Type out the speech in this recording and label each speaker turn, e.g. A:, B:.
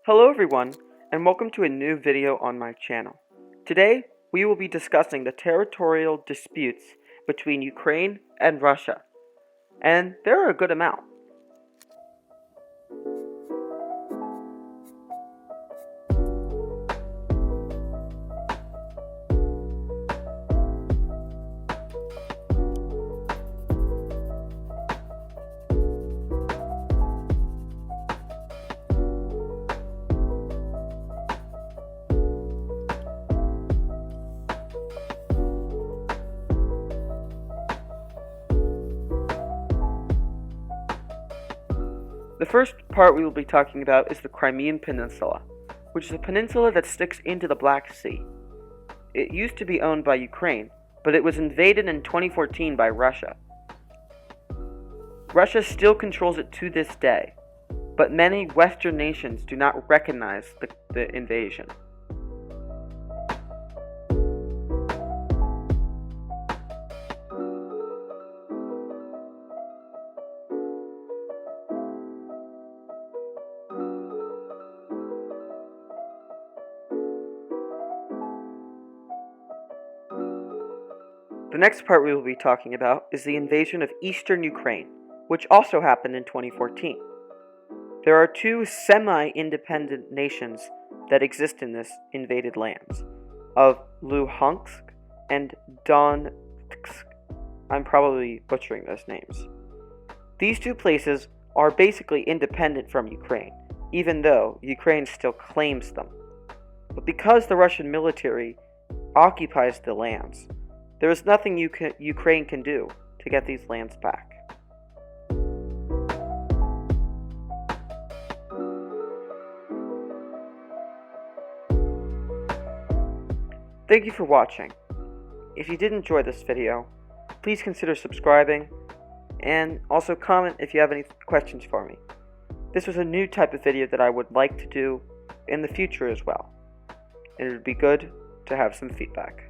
A: Hello everyone, and welcome to a new video on my channel. Today, we will be discussing the territorial disputes between Ukraine and Russia, and there are a good amount. The first part we will be talking about is the Crimean Peninsula, which is a peninsula that sticks into the Black Sea. It used to be owned by Ukraine, but it was invaded in 2014 by Russia. Russia still controls it to this day, but many Western nations do not recognize the invasion. The next part we will be talking about is the invasion of eastern Ukraine, which also happened in 2014. There are two semi-independent nations that exist in this invaded lands, of Luhansk and Donetsk. I'm probably butchering those names. These two places are basically independent from Ukraine, even though Ukraine still claims them. But because the Russian military occupies the lands, there is nothing Ukraine can do to get these lands back. Thank you for watching. If you did enjoy this video, please consider subscribing and also comment if you have any questions for me. This was a new type of video that I would like to do in the future as well, and it would be good to have some feedback.